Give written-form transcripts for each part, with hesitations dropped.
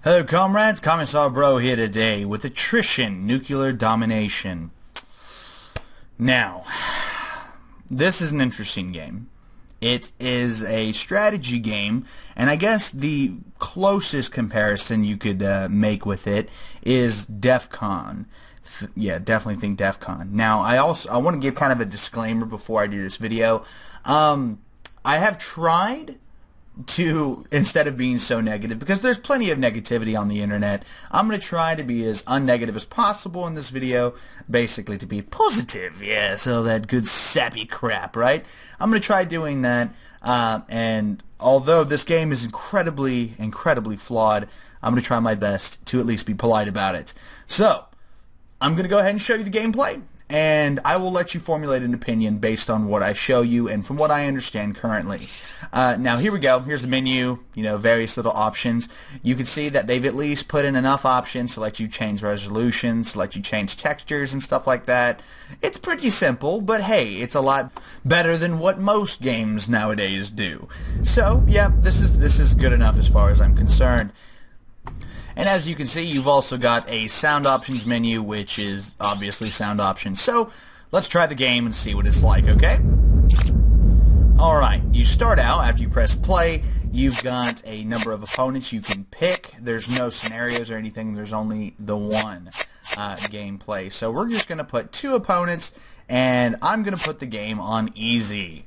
Hello comrades, Commissar Bro here today with Attrition, Nuclear Domination. Now, this is an interesting game. It is a strategy game, and I guess the closest comparison you could make with it is DEFCON. Yeah, definitely think DEFCON. Now, I want to give kind of a disclaimer before I do this video. I have tried to, instead of being so negative, because there's plenty of negativity on the internet, I'm going to try to be as unnegative as possible in this video, basically to be positive, yeah, so that good sappy crap, right? I'm going to try doing that, and although this game is incredibly flawed, I'm going to try my best to at least be polite about it. So, I'm going to go ahead and show you the gameplay, and I will let you formulate an opinion based on what I show you and from what I understand currently. Now here we go. Here's the menu, various little options. You can see that they've at least put in enough options to let you change resolution, to let you change textures and stuff like that. It's pretty simple, but hey, it's a lot better than what most games nowadays do. So yeah, this is good enough as far as I'm concerned. And as you can see, you've also got a sound options menu, which is obviously sound options. So let's try the game and see what it's like, okay? Alright, you start out, after you press play, you've got a number of opponents you can pick. There's no scenarios or anything, there's only the one gameplay. So we're just going to put two opponents, and I'm going to put the game on easy.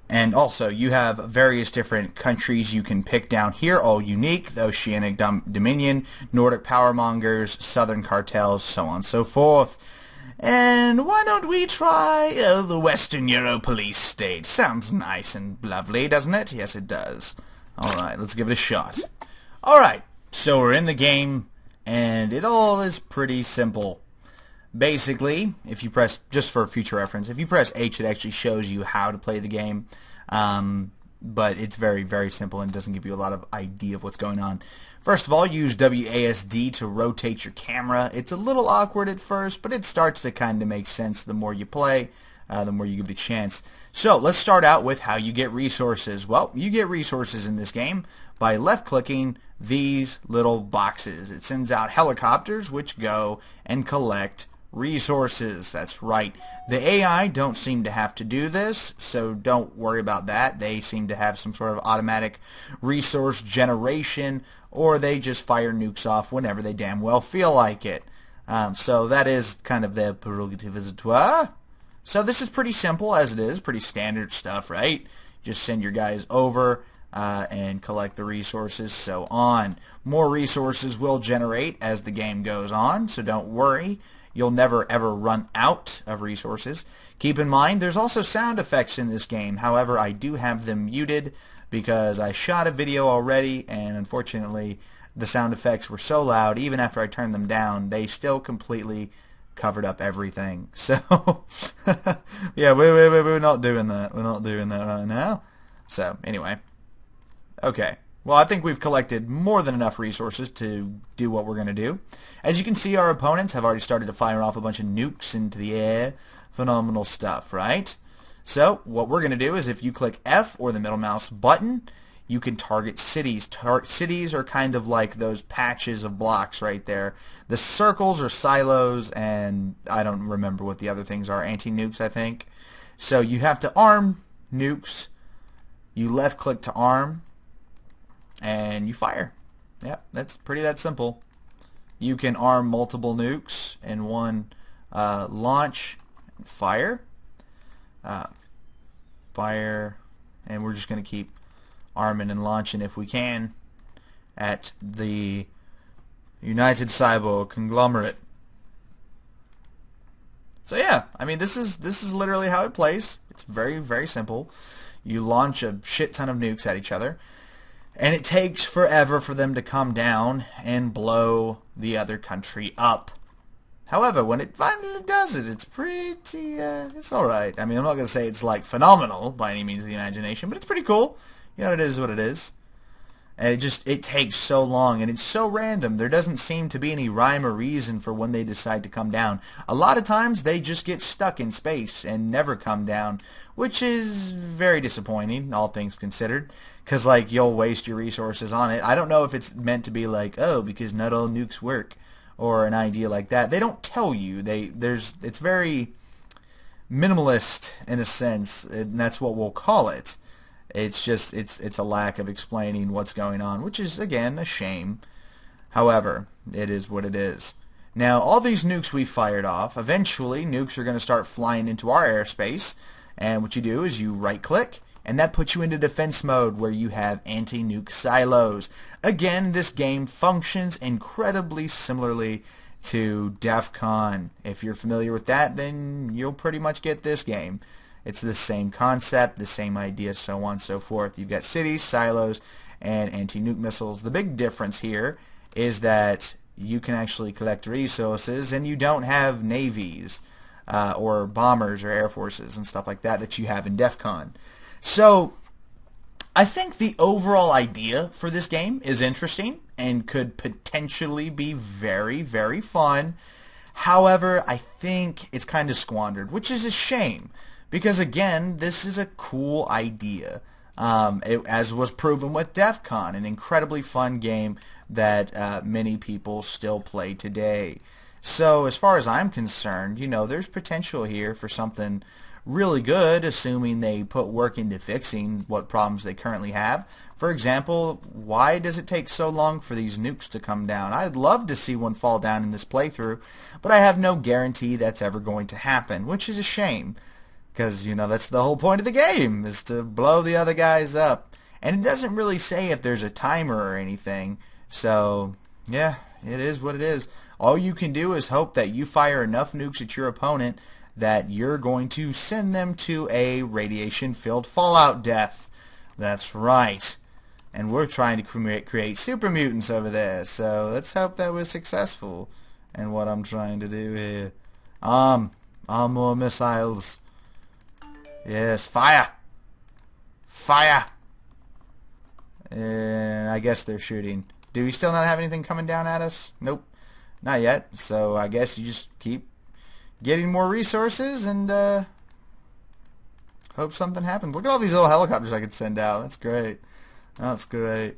And also, you have various different countries you can pick down here, all unique: the Oceanic Dominion, Nordic Powermongers, Southern Cartels, so on and so forth. And why don't we try the Western Euro Police State? Sounds nice and lovely, doesn't it? Yes, it does. Alright, let's give it a shot. Alright, so we're in the game, and it all is pretty simple. Basically, if you press, just for future reference, if you press H, it actually shows you how to play the game, but it's very simple and doesn't give you a lot of idea of what's going on. First of all, use WASD to rotate your camera. It's a little awkward at first, but it starts to kind of make sense the more you play, the more you give it a chance. So, let's start out with how you get resources. Well, you get resources in this game by left-clicking these little boxes. It sends out helicopters, which go and collect resources. That's right. The AI don't seem to have to do this, so don't worry about that. They seem to have some sort of automatic resource generation, or they just fire nukes off whenever they damn well feel like it. So that is kind of their prerogative as it were. So this is pretty simple as it is, pretty standard stuff, right? Just send your guys over and collect the resources, so on. More resources will generate as the game goes on, so don't worry. You'll never ever run out of resources. Keep in mind, there's also sound effects in this game. However, I do have them muted because I shot a video already, and unfortunately, the sound effects were so loud, even after I turned them down, they still completely covered up everything. So, yeah, we're not doing that. We're not doing that right now. So, anyway. Okay. Well, I think we've collected more than enough resources to do what we're going to do. As you can see, our opponents have already started to fire off a bunch of nukes into the air. Phenomenal stuff, right? So, what we're going to do is if you click F or the middle mouse button, you can target cities. Cities are kind of like those patches of blocks right there. The circles are silos, and I don't remember what the other things are. Anti-nukes, I think. So, you have to arm nukes. You left-click to arm, and you fire. Yep, that's that simple. You can arm multiple nukes in one launch and fire. Fire, and we're just going to keep arming and launching if we can at the United Cyber Conglomerate. So yeah, I mean this is literally how it plays. It's very simple. You launch a shit ton of nukes at each other, and it takes forever for them to come down and blow the other country up. However, when it finally does it, it's pretty, it's alright. I mean, I'm not going to say it's, like, phenomenal by any means of the imagination, but it's pretty cool. It is what it is. And it takes so long, and it's so random. There doesn't seem to be any rhyme or reason for when they decide to come down. A lot of times they just get stuck in space and never come down, which is very disappointing, all things considered, because like you'll waste your resources on it. I don't know if it's meant to be like, oh, because not all nukes work, or an idea like that. They don't tell you. It's very minimalist in a sense, and that's what we'll call it. It's just it's a lack of explaining what's going on, which is again a shame. However, it is what it is. Now, all these nukes we fired off, eventually nukes are going to start flying into our airspace, and what you do is you right click, and that puts you into defense mode where you have anti-nuke silos. Again, this game functions incredibly similarly to DEFCON. If you're familiar with that, then you'll pretty much get this game. It's the same concept, the same idea, so on and so forth. You've got cities, silos, and anti-nuke missiles. The big difference here is that you can actually collect resources, and you don't have navies or bombers or air forces and stuff like that that you have in DEFCON. So I think the overall idea for this game is interesting and could potentially be very, very fun. However, I think it's kind of squandered, which is a shame. Because again, this is a cool idea, as was proven with DEFCON, an incredibly fun game that many people still play today. So as far as I'm concerned, there's potential here for something really good, assuming they put work into fixing what problems they currently have. For example, why does it take so long for these nukes to come down? I'd love to see one fall down in this playthrough, but I have no guarantee that's ever going to happen, which is a shame. Because, that's the whole point of the game, is to blow the other guys up. And it doesn't really say if there's a timer or anything. So, yeah, it is what it is. All you can do is hope that you fire enough nukes at your opponent that you're going to send them to a radiation-filled fallout death. That's right. And we're trying to create super mutants over there. So, let's hope that we're successful in what I'm trying to do here. More missiles. Yes, fire! Fire! And I guess they're shooting. Do we still not have anything coming down at us? Nope. Not yet. So I guess you just keep getting more resources and hope something happens. Look at all these little helicopters I could send out. That's great. That's great.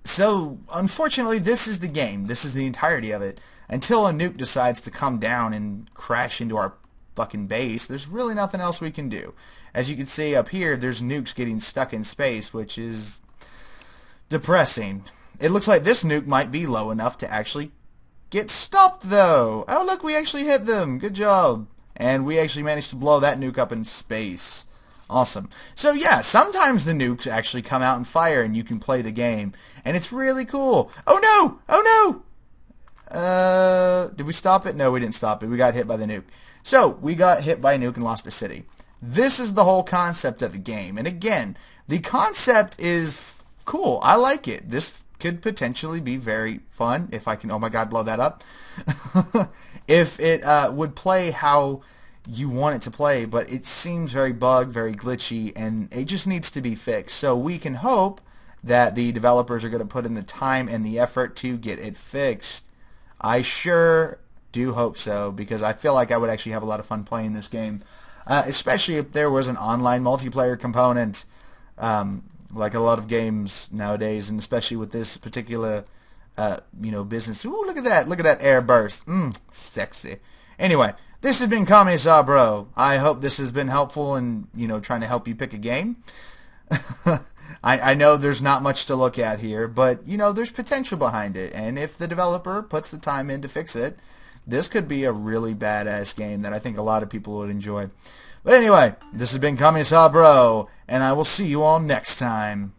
So, unfortunately, this is the game. This is the entirety of it. Until a nuke decides to come down and crash into our fucking base, there's really nothing else we can do. As you can see up here, there's nukes getting stuck in space, which is depressing. It looks like this nuke might be low enough to actually get stopped, though. Oh, look, we actually hit them. Good job. And we actually managed to blow that nuke up in space. Awesome. So, yeah, sometimes the nukes actually come out and fire, and you can play the game. And it's really cool. Oh, no! Oh, no! Did we stop it? No, we didn't stop it. We got hit by the nuke. So, we got hit by a nuke and lost a city. This is the whole concept of the game. And again, the concept is cool. I like it. This could potentially be very fun if I can, oh my god, blow that up. If it would play how you want it to play, but it seems very bugged, very glitchy, and it just needs to be fixed. So we can hope that the developers are going to put in the time and the effort to get it fixed. I sure do hope so, because I feel like I would actually have a lot of fun playing this game, especially if there was an online multiplayer component, like a lot of games nowadays, and especially with this particular, business. Ooh, look at that air burst. Sexy. Anyway, this has been Kami-sa Bro. I hope this has been helpful in, trying to help you pick a game. I know there's not much to look at here, but, there's potential behind it, and if the developer puts the time in to fix it, this could be a really badass game that I think a lot of people would enjoy. But anyway, this has been Kami-sa Bro, and I will see you all next time.